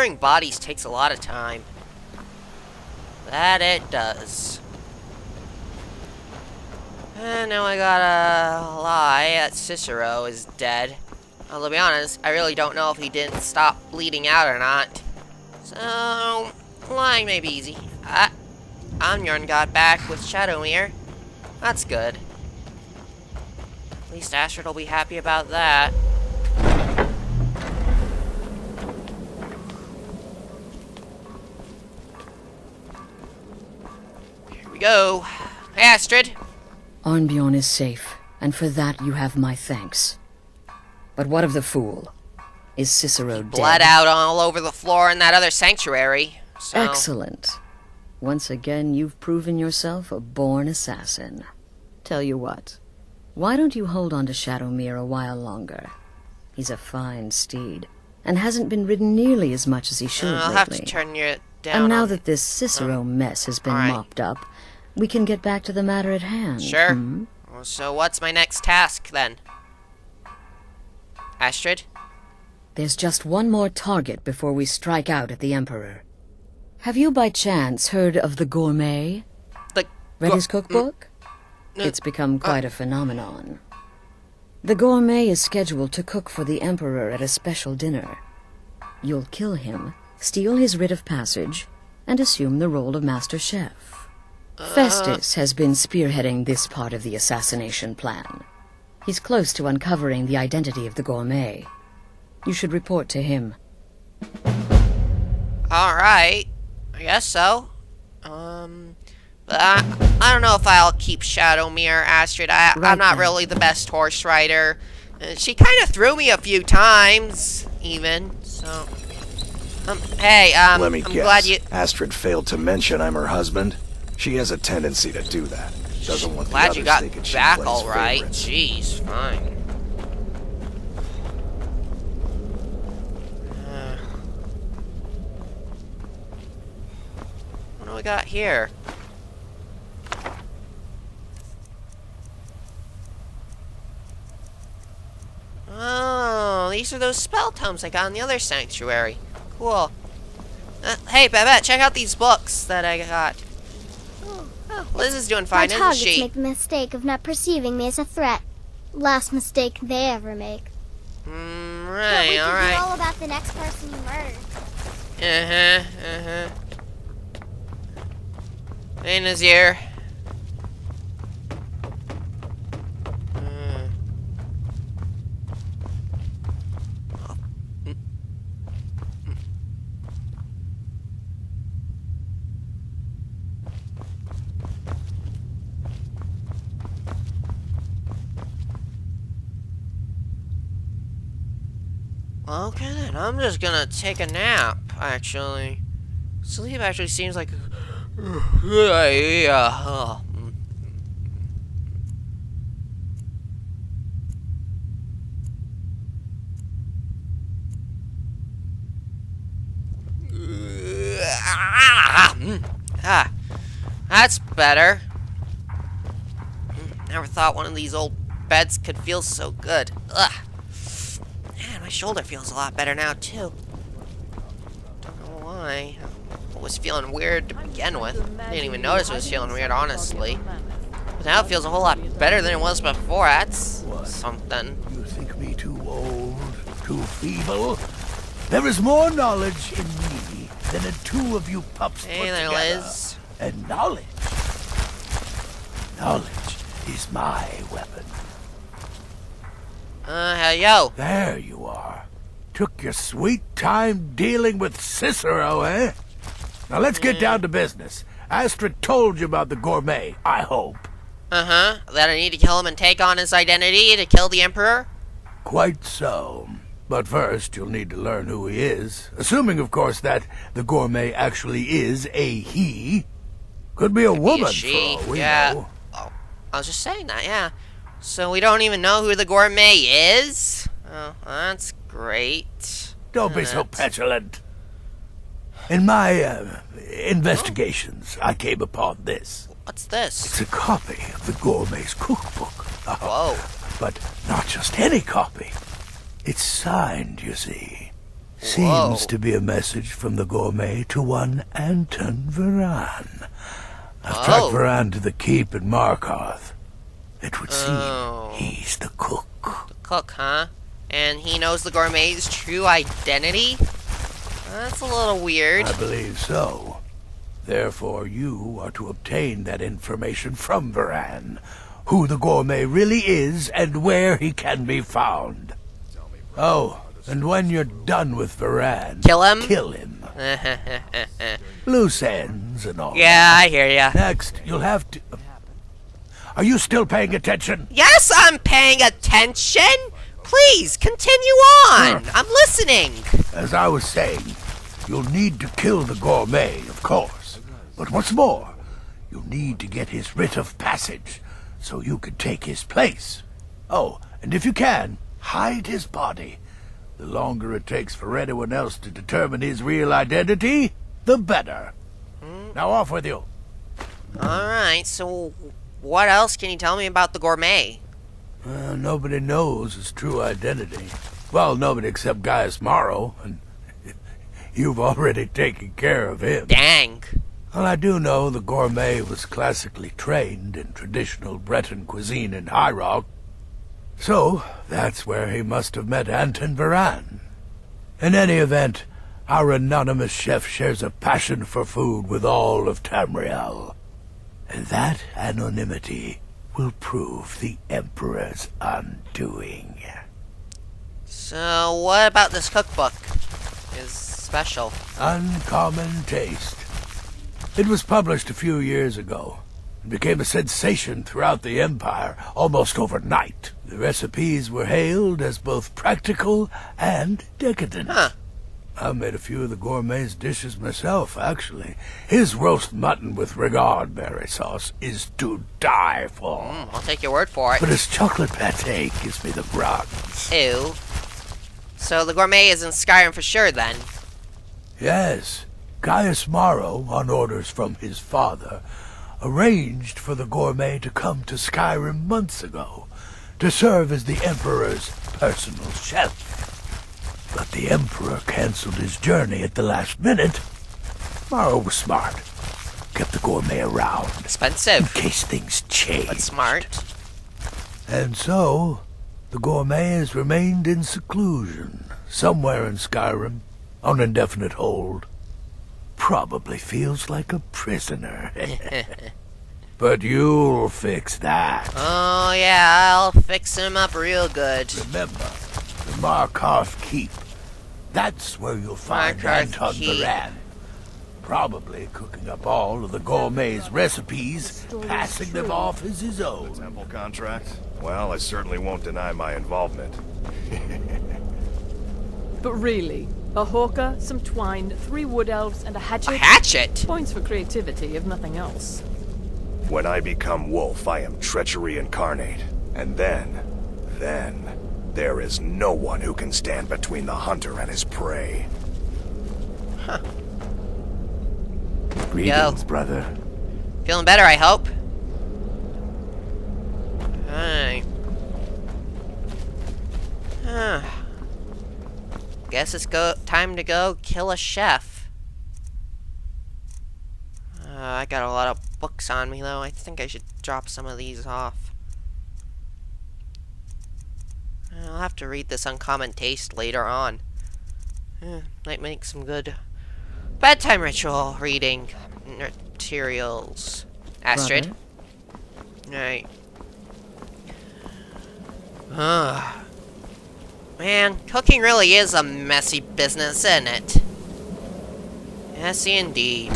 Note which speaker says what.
Speaker 1: Restoring bodies takes a lot of time. That it does. And now I gotta lie that Cicero is dead. Well, to be honest, I really don't know if he didn't stop bleeding out or not. So, lying may be easy. Amjorn got back with Shadowmere. That's good. At least Astrid will be happy about that. Here we go. Hey, Astrid.
Speaker 2: Arnbjorn is safe, and for that you have my thanks. But what of the fool? Is Cicero dead?
Speaker 1: Bled out all over the floor in that other sanctuary. So.
Speaker 2: Excellent. Once again, you've proven yourself a born assassin. Tell you what, why don't you hold on to Shadowmere a while longer? He's a fine steed, and hasn't been ridden nearly as much as he should
Speaker 1: I'll
Speaker 2: lately.
Speaker 1: have to turn you down.
Speaker 2: And now that this Cicero mess has been mopped up, we can get back to the matter at hand.
Speaker 1: Sure.
Speaker 2: Hmm?
Speaker 1: So what's my next task, then? Astrid?
Speaker 2: There's just one more target before we strike out at the Emperor. Have you by chance heard of the Gourmet? Read his cookbook? It's become quite a phenomenon. The Gourmet is scheduled to cook for the Emperor at a special dinner. You'll kill him, steal his writ of passage, and assume the role of Master Chef. Festus has been spearheading this part of the assassination plan. He's close to uncovering the identity of the Gourmet. You should report to him.
Speaker 1: Alright. I guess so. But I don't know if I'll keep Shadowmere, Astrid. I'm not really the best horse rider. She kind of threw me a few times, even. So, hey,
Speaker 3: Let me
Speaker 1: I'm
Speaker 3: guess.
Speaker 1: glad you.
Speaker 3: Astrid failed to mention I'm her husband. She has a tendency to do that. Doesn't want the
Speaker 1: Glad
Speaker 3: others
Speaker 1: you got
Speaker 3: thinking she
Speaker 1: back
Speaker 3: plays
Speaker 1: all right.
Speaker 3: favorites.
Speaker 1: Jeez, fine. What do we got here? Oh, these are those spell tomes I got in the other sanctuary. Cool. Hey, Babette, check out these books that I got. Oh, Liz is doing fine,
Speaker 4: My
Speaker 1: isn't
Speaker 4: targets
Speaker 1: she?
Speaker 4: make the mistake of not perceiving me as a threat. Last mistake they ever make. But we
Speaker 1: Right,
Speaker 4: could
Speaker 1: alright.
Speaker 4: be all about the next person you murdered.
Speaker 1: Hey, Nazir. Okay then, I'm just gonna take a nap, actually. Sleep actually seems like a good idea. That's better. Never thought one of these old beds could feel so good. Ugh. Man, my shoulder feels a lot better now, too. Don't know why. It was feeling weird to begin with. Didn't even notice it was feeling weird, honestly. But now it feels a whole lot better than it was before. That's something.
Speaker 5: You think me too old, too feeble? There is more knowledge in me than the two of you pups
Speaker 1: Hey
Speaker 5: put
Speaker 1: there,
Speaker 5: together.
Speaker 1: Liz.
Speaker 5: And knowledge is my weapon.
Speaker 1: Hey, yo.
Speaker 5: There you are. Took your sweet time dealing with Cicero, eh? Now let's get down to business. Astrid told you about the Gourmet, I hope.
Speaker 1: That I need to kill him and take on his identity to kill the Emperor?
Speaker 5: Quite so. But first, you'll need to learn who he is. Assuming, of course, that the Gourmet actually is a he. Could be a woman,
Speaker 1: she,
Speaker 5: for all we
Speaker 1: yeah.
Speaker 5: know.
Speaker 1: Oh, I was just saying that, yeah. So we don't even know who the Gourmet is? Oh, that's great.
Speaker 5: Don't be so petulant. In my investigations, I came upon this.
Speaker 1: What's this?
Speaker 5: It's a copy of the Gourmet's cookbook.
Speaker 1: Whoa.
Speaker 5: But not just any copy. It's signed, you see. Seems to be a message from the gourmet to one Anton Varan. I've tracked Varan to the keep in Markarth. It would seem he's the cook.
Speaker 1: The cook, huh? And he knows the gourmet's true identity? That's a little weird.
Speaker 5: I believe so. Therefore, you are to obtain that information from Varan. Who the gourmet really is and where he can be found. Oh, and when you're done with Varan,
Speaker 1: kill him?
Speaker 5: Kill him. Loose ends and all.
Speaker 1: Yeah, I hear ya.
Speaker 5: Next, you'll have to... Are you still paying attention?
Speaker 1: Yes, I'm paying attention! Please, continue on! I'm listening!
Speaker 5: As I was saying, you'll need to kill the gourmet, of course. But what's more, you'll need to get his writ of passage, so you can take his place. Oh, and if you can, hide his body. The longer it takes for anyone else to determine his real identity, the better. Now off with you.
Speaker 1: Alright, so what else can you tell me about the gourmet?
Speaker 5: Nobody knows his true identity. Well, nobody except Gaius Morrow, and you've already taken care of him.
Speaker 1: Dang.
Speaker 5: Well, I do know the gourmet was classically trained in traditional Breton cuisine in High Rock, so that's where he must have met Anton Varan. In any event, our anonymous chef shares a passion for food with all of Tamriel, and that anonymity will prove the Emperor's undoing.
Speaker 1: So, what about this cookbook is special?
Speaker 5: Uncommon Taste. It was published a few years ago and became a sensation throughout the Empire almost overnight. The recipes were hailed as both practical and decadent.
Speaker 1: Huh.
Speaker 5: I made a few of the gourmet's dishes myself, actually. His roast mutton with regard berry sauce is to die for.
Speaker 1: I'll take your word for it.
Speaker 5: But his chocolate pate gives me the runs.
Speaker 1: Ew. So the gourmet is in Skyrim for sure, then?
Speaker 5: Yes. Gaius Morrow, on orders from his father, arranged for the gourmet to come to Skyrim months ago to serve as the Emperor's personal chef. But the Emperor canceled his journey at the last minute. Morrow was smart. Kept the gourmet around.
Speaker 1: Expensive.
Speaker 5: In case things changed.
Speaker 1: But smart.
Speaker 5: And so, the gourmet has remained in seclusion, somewhere in Skyrim, on indefinite hold. Probably feels like a prisoner. But you'll fix that.
Speaker 1: Oh yeah, I'll fix him up real good.
Speaker 5: Remember, the Markarth Keep. That's where you'll find
Speaker 1: Markarth
Speaker 5: Anton
Speaker 1: Keep.
Speaker 5: Varan. Probably cooking up all of the gourmet's recipes, passing them off as his own.
Speaker 6: Temple contract? Well, I certainly won't deny my involvement.
Speaker 7: But really, a hawker, some twine, 3 wood elves, and a hatchet?
Speaker 1: A hatchet?
Speaker 7: Points for creativity, if nothing else.
Speaker 6: When I become wolf, I am treachery incarnate. And then, there is no one who can stand between the hunter and his prey.
Speaker 1: Huh.
Speaker 5: Greetings, brother.
Speaker 1: Feeling better, I hope. Alright. Guess it's time to go kill a chef. I got a lot of books on me, though. I think I should drop some of these off. I'll have to read this Uncommon Taste later on. Might make some good bedtime ritual reading materials. Astrid. Alright. Man, cooking really is a messy business, isn't it? Yes, indeed.